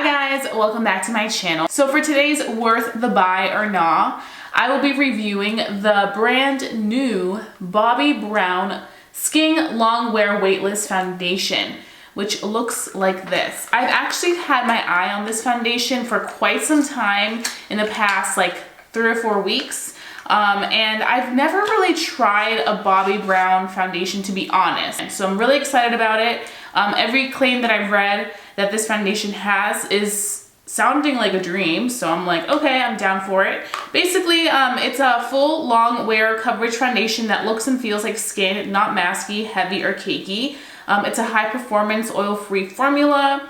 Hi guys, welcome back to my channel. So for today's Worth the Buy or Nah, I will be reviewing the brand new Bobbi Brown Skin Long Wear Weightless Foundation, which looks like this. I've actually had my eye on this foundation for quite some time in the past like 3 or 4 weeks. And I've never really tried a Bobbi Brown foundation, to be honest. So I'm really excited about it. Every claim that I've read that this foundation has is sounding like a dream. So I'm like, okay, I'm down for it. Basically, it's a full long wear coverage foundation that looks and feels like skin, not masky, heavy, or cakey. It's a high performance oil-free formula.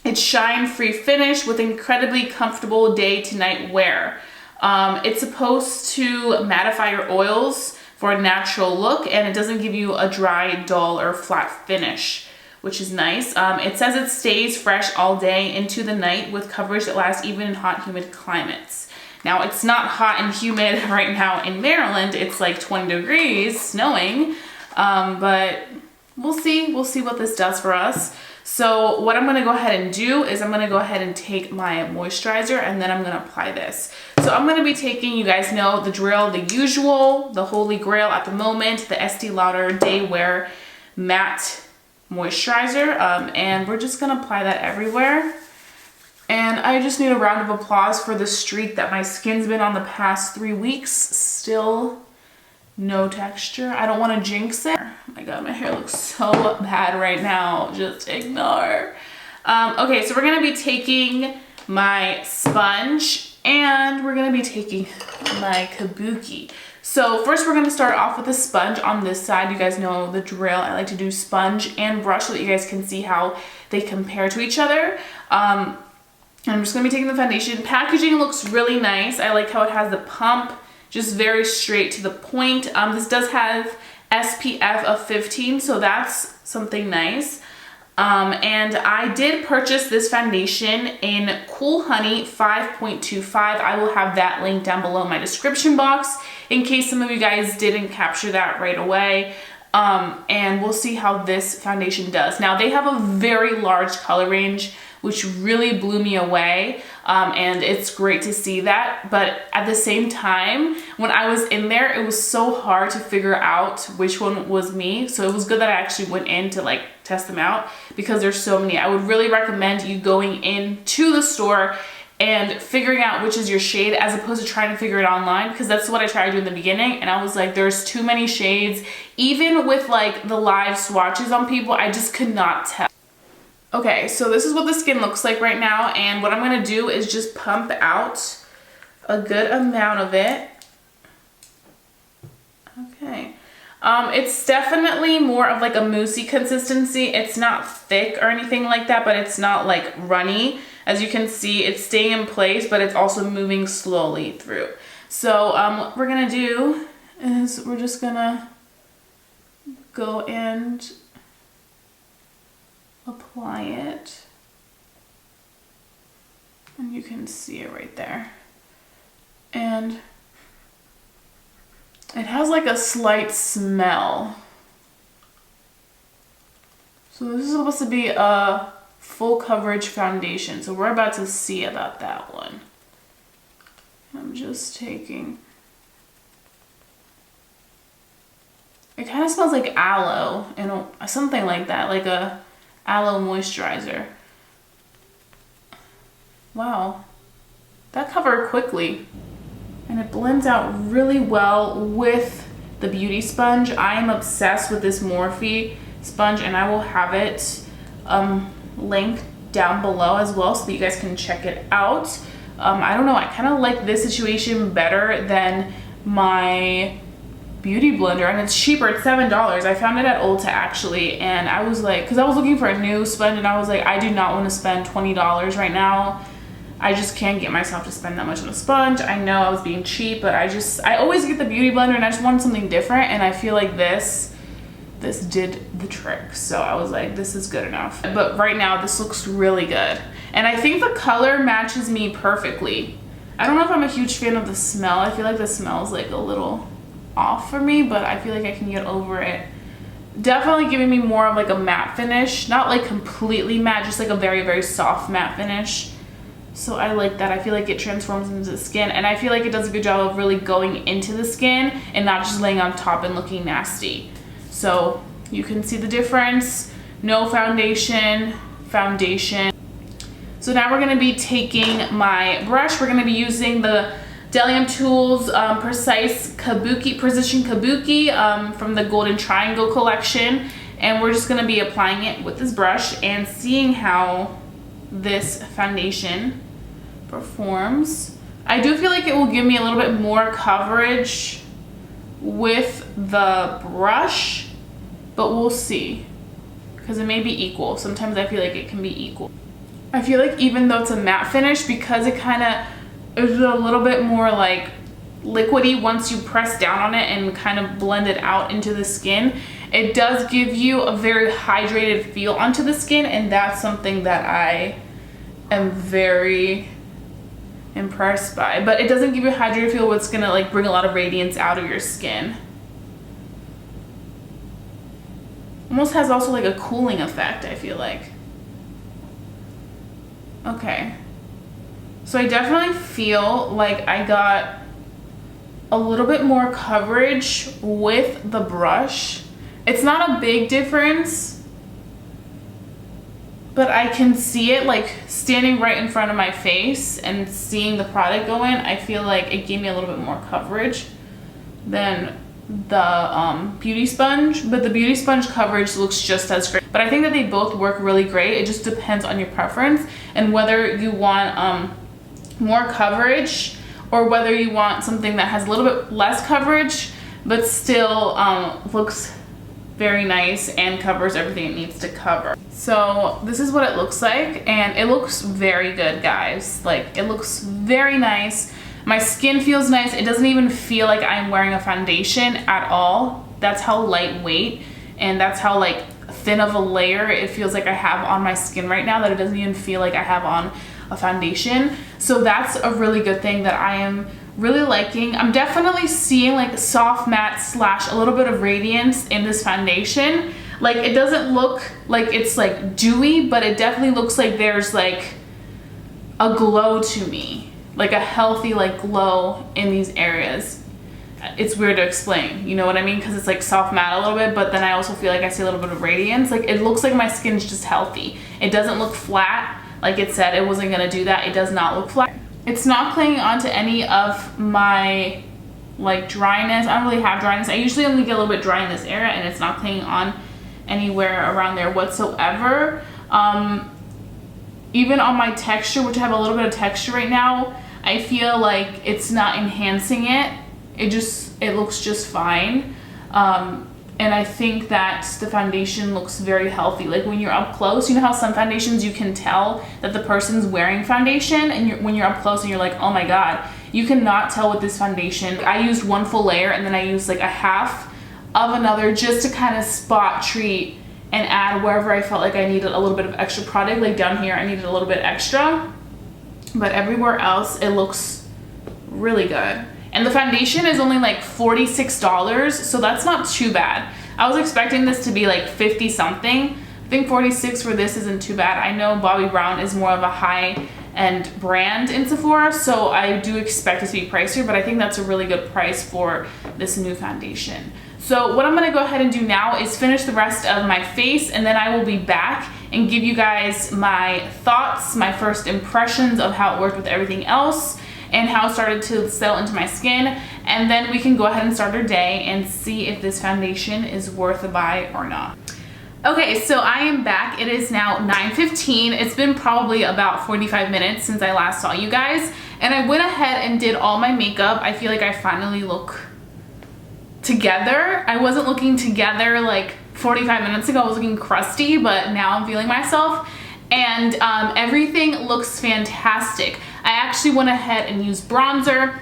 It's shine-free finish with incredibly comfortable day to night wear. It's supposed to mattify your oils for a natural look, and it doesn't give you a dry, dull, or flat finish, which is nice. It says it stays fresh all day into the night with coverage that lasts even in hot, humid climates. Now, it's not hot and humid right now in Maryland. It's like 20 degrees, snowing, but we'll see what this does for us. So what I'm gonna go ahead and do is I'm gonna go ahead and take my moisturizer and then I'm gonna apply this. So I'm gonna be taking, you guys know the drill, the usual, the holy grail at the moment, the Estee Lauder Day Wear Matte Moisturizer. And we're just gonna apply that everywhere. And I just need a round of applause for the streak that my skin's been on the past 3 weeks. Still no texture. I don't want to jinx it. Oh my god, my hair looks so bad right now. Just ignore. Okay, so we're gonna be taking my sponge and we're gonna be taking my kabuki. So first we're gonna start off with the sponge on this side. You guys know the drill. I like to do sponge and brush so that you guys can see how they compare to each other. I'm just gonna be taking the foundation. Packaging looks really nice. I like how it has the pump, just very straight to the point. This does have SPF of 15, so that's something nice. And I did purchase this foundation in Cool Honey 5.25. I will have that link down below in my description box in case some of you guys didn't capture that right away. And we'll see how this foundation does. Now, they have a very large color range, which really blew me away. And it's great to see that. But at the same time, when I was in there, it was so hard to figure out which one was me. So it was good that I actually went in to like test them out because there's so many. I would really recommend you going into the store and figuring out which is your shade as opposed to trying to figure it online, because that's what I tried to do in the beginning and I was like, there's too many shades. Even with like the live swatches on people, I just could not tell. Okay, so this is what the skin looks like right now, and what I'm gonna do is just pump out a good amount of it. Okay. It's definitely more of like a moussey consistency. It's not thick or anything like that, but it's not like runny. As you can see, it's staying in place, but it's also moving slowly through. So what we're gonna do is we're just gonna go and apply it, and you can see it right there, and it has like a slight smell. So this is supposed to be a full coverage foundation, so we're about to see about that one. I'm just taking, it kind of smells like aloe and something like that, like a aloe moisturizer. Wow, that covered quickly and it blends out really well with the beauty sponge. I am obsessed with this Morphe sponge and I will have it linked down below as well so that you guys can check it out. I don't know, I kind of like this situation better than my beauty blender, and it's cheaper. It's $7. I found it at Ulta actually, and I was like, because I was looking for a new sponge and I was like, I do not want to spend $20 right now. I just can't get myself to spend that much on a sponge. I know I was being cheap, but I always get the beauty blender and I just wanted something different, and I feel like this did the trick. So I was like, this is good enough. But right now this looks really good, and I think the color matches me perfectly. I don't know if I'm a huge fan of the smell. I feel like the smell is like a little off for me, but I feel like I can get over it definitely giving me more of like a matte finish. Not like completely matte, just like a very, very soft matte finish. So I like that. I feel like it transforms into the skin, and I feel like it does a good job of really going into the skin and not just laying on top and looking nasty. So you can see the difference. No foundation, foundation. So now we're gonna be taking my brush. We're gonna be using the Delium Tools Precise Kabuki, Precision Kabuki from the Golden Triangle collection. And we're just gonna be applying it with this brush and seeing how this foundation performs. I do feel like it will give me a little bit more coverage with the brush, but we'll see, because it may be equal. Sometimes I feel like it can be equal. I feel like even though it's a matte finish, because it kind of is a little bit more like liquidy once you press down on it and kind of blend it out into the skin, it does give you a very hydrated feel onto the skin, and that's something that I am very impressed by. But it doesn't give you a hydrated feel what's gonna like bring a lot of radiance out of your skin. Almost has also like a cooling effect, I feel like. Okay, so I definitely feel like I got a little bit more coverage with the brush. It's not a big difference, but I can see it like standing right in front of my face and seeing the product go in. I feel like it gave me a little bit more coverage than the beauty sponge, but the beauty sponge coverage looks just as great. But I think that they both work really great. It just depends on your preference and whether you want more coverage or whether you want something that has a little bit less coverage but still looks very nice and covers everything it needs to cover. So this is what it looks like, and it looks very good, guys. Like, it looks very nice. My skin feels nice. It doesn't even feel like I'm wearing a foundation at all. That's how lightweight and that's how like thin of a layer it feels like I have on my skin right now, that it doesn't even feel like I have on a foundation. So that's a really good thing that I am really liking. I'm definitely seeing like soft matte slash a little bit of radiance in this foundation. Like, it doesn't look like it's like dewy, but it definitely looks like there's like a glow to me, like a healthy like glow in these areas. It's weird to explain, you know what I mean? Because it's like soft matte a little bit, but then I also feel like I see a little bit of radiance. Like, it looks like my skin's just healthy. It doesn't look flat. Like it said, it wasn't gonna do that. It does not look flat. It's not clinging onto any of my like dryness. I don't really have dryness. I usually only get a little bit dry in this area, and it's not clinging on anywhere around there whatsoever. Even on my texture, which I have a little bit of texture right now, I feel like it's not enhancing it. It looks just fine. And I think that the foundation looks very healthy. Like, when you're up close, you know how some foundations you can tell that the person's wearing foundation, and when you're up close and you're like, oh my God, you cannot tell with this foundation. I used one full layer, and then I used like a half of another just to kind of spot treat and add wherever I felt like I needed a little bit of extra product. Like down here, I needed a little bit extra, but everywhere else, it looks really good. And the foundation is only like $46, so that's not too bad. I was expecting this to be like 50 something. I think 46 for this isn't too bad. I know Bobbi Brown is more of a high-end brand in Sephora, so I do expect it to be pricier, but I think that's a really good price for this new foundation. So what I'm gonna go ahead and do now is finish the rest of my face, and then I will be back and give you guys my thoughts, my first impressions of how it worked with everything else, and how it started to settle into my skin, and then we can go ahead and start our day and see if this foundation is worth a buy or not. Okay, so I am back. It is now 9:15. It's been probably about 45 minutes since I last saw you guys, and I went ahead and did all my makeup. I feel like I finally look together. I wasn't looking together like 45 minutes ago. I was looking crusty, but now I'm feeling myself, and everything looks fantastic. I actually went ahead and used bronzer,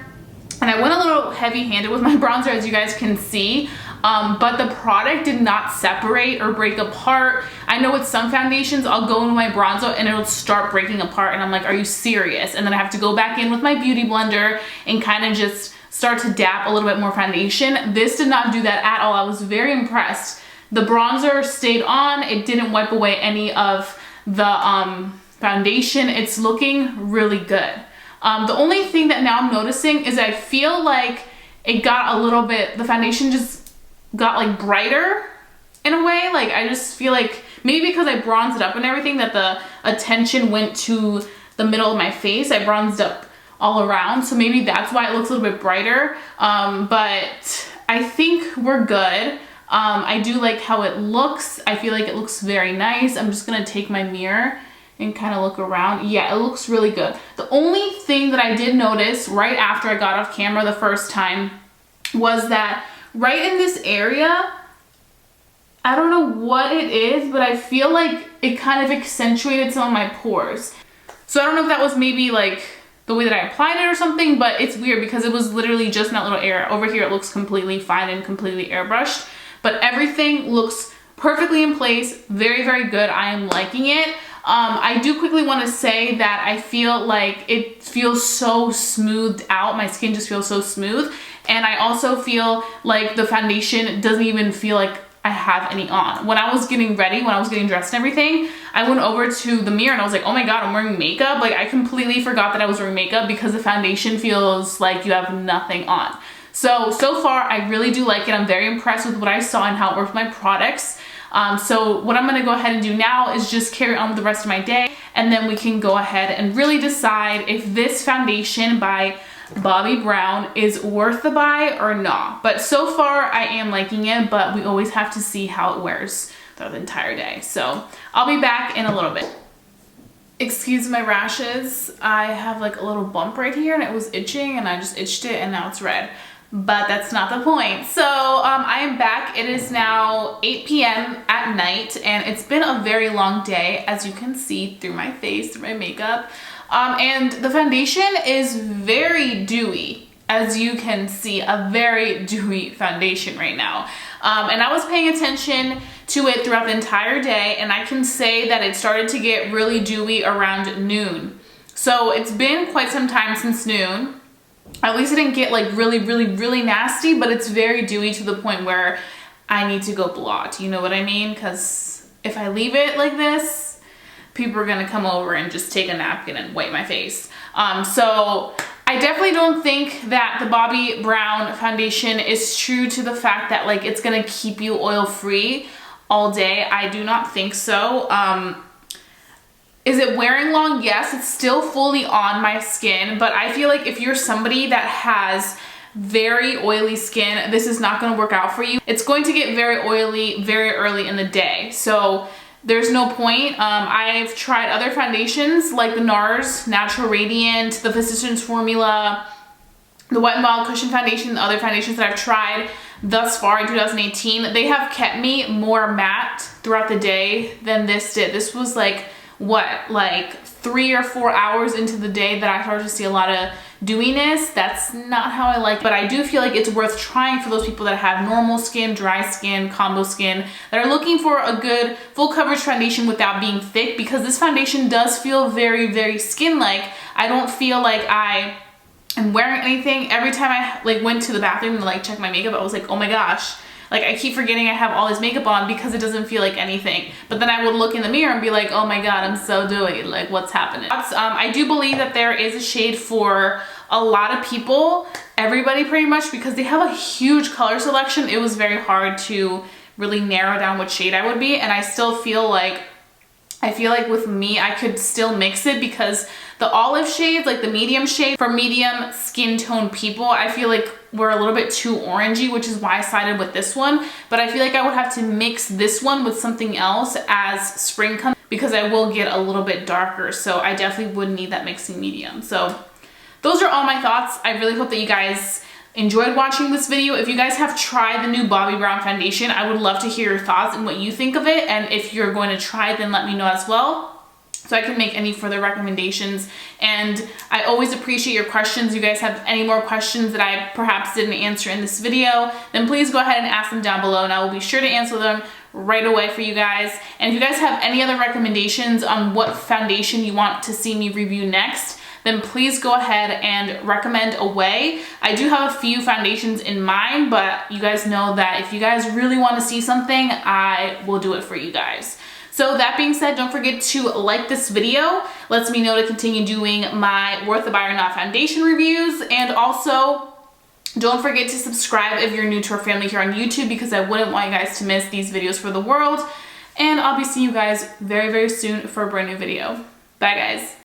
and I went a little heavy-handed with my bronzer, as you guys can see, but the product did not separate or break apart. I know with some foundations, I'll go in with my bronzer and it'll start breaking apart, and I'm like, are you serious? And then I have to go back in with my beauty blender and kind of just start to dab a little bit more foundation. This did not do that at all. I was very impressed The bronzer stayed on. It didn't wipe away any of the foundation. It's looking really good. The only thing that now I'm noticing is I feel like it got a little bit, the foundation just got like brighter in a way. Like I just feel like maybe because I bronzed it up and everything that the attention went to the middle of my face. I bronzed up all around, so maybe that's why it looks a little bit brighter. But I think we're good. I do like how it looks. I feel like it looks very nice. I'm just gonna take my mirror and kind of look around. Yeah, it looks really good. The only thing that I did notice right after I got off camera the first time was that right in this area, I don't know what it is, but I feel like it kind of accentuated some of my pores. So I don't know if that was maybe like the way that I applied it or something, but it's weird because it was literally just in that little area. Over here it looks completely fine and completely airbrushed, but everything looks perfectly in place. Very, very good. I am liking it. I do quickly want to say that I feel like it feels so smoothed out. My skin just feels so smooth. And I also feel like the foundation doesn't even feel like I have any on. When I was getting ready, when I was getting dressed and everything, I went over to the mirror and I was like, oh my God, I'm wearing makeup. Like I completely forgot that I was wearing makeup because the foundation feels like you have nothing on. So far, I really do like it. I'm very impressed with what I saw and how it worked with my products. So what I'm gonna go ahead and do now is just carry on with the rest of my day, and then we can go ahead and really decide if this foundation by Bobbi Brown is worth the buy or not. But so far I am liking it, but we always have to see how it wears throughout the entire day. So I'll be back in a little bit. Excuse my rashes. I have like a little bump right here and it was itching and I just itched it and now it's red. But that's not the point. So I am back. It is now 8 p.m. at night and it's been a very long day, as you can see through my face, through my makeup. And the foundation is very dewy, as you can see, a very dewy foundation right now. And I was paying attention to it throughout the entire day, and I can say that it started to get really dewy around noon. So it's been quite some time since noon. At least it didn't get like really nasty, but it's very dewy to the point where I need to go blot. You know what I mean? Because if I leave it like this, people are gonna come over and just take a napkin and wipe my face. So I definitely don't think that the Bobbi Brown foundation is true to the fact that like it's gonna keep you oil free all day. I do not think so. Is it wearing long? Yes, it's still fully on my skin, but I feel like if you're somebody that has very oily skin, this is not going to work out for you. It's going to get very oily very early in the day, so there's no point. I've tried other foundations like the NARS Natural Radiant, the Physicians Formula, the Wet n Wild Cushion Foundation, the other foundations that I've tried thus far in 2018. They have kept me more matte throughout the day than this did. This was like, what, like 3 or 4 hours into the day that I started to see a lot of dewiness. That's not how I like it, but I do feel like it's worth trying for those people that have normal skin, dry skin, combo skin, that are looking for a good full coverage foundation without being thick, because this foundation does feel very skin-like. I don't feel like I am wearing anything. Every time I like went to the bathroom and like check my makeup, I was like, oh my gosh, like I keep forgetting I have all this makeup on because it doesn't feel like anything. But then I would look in the mirror and be like, oh my God, I'm so dewy, like what's happening? I do believe that there is a shade for a lot of people, everybody pretty much, because they have a huge color selection. It was very hard to really narrow down what shade I would be, and I still feel like, with me, I could still mix it, because the olive shades, like the medium shade, for medium skin tone people, I feel like we're a little bit too orangey, which is why I sided with this one. But I feel like I would have to mix this one with something else as spring comes, because I will get a little bit darker. So I definitely would need that mixing medium. So those are all my thoughts. I really hope that you guys enjoyed watching this video. If you guys have tried the new Bobbi Brown foundation, I would love to hear your thoughts and what you think of it. And if you're going to try it, then let me know as well, so I can make any further recommendations. And I always appreciate your questions. If you guys have any more questions that I perhaps didn't answer in this video, then please go ahead and ask them down below, and I will be sure to answer them right away for you guys. And if you guys have any other recommendations on what foundation you want to see me review next, then please go ahead and recommend away. I do have a few foundations in mind, but you guys know that if you guys really want to see something, I will do it for you guys. So that being said, don't forget to like this video. Lets me know to continue doing my Worth the Buy or Not foundation reviews. And also, don't forget to subscribe if you're new to our family here on YouTube, because I wouldn't want you guys to miss these videos for the world. And I'll be seeing you guys very, very soon for a brand new video. Bye, guys.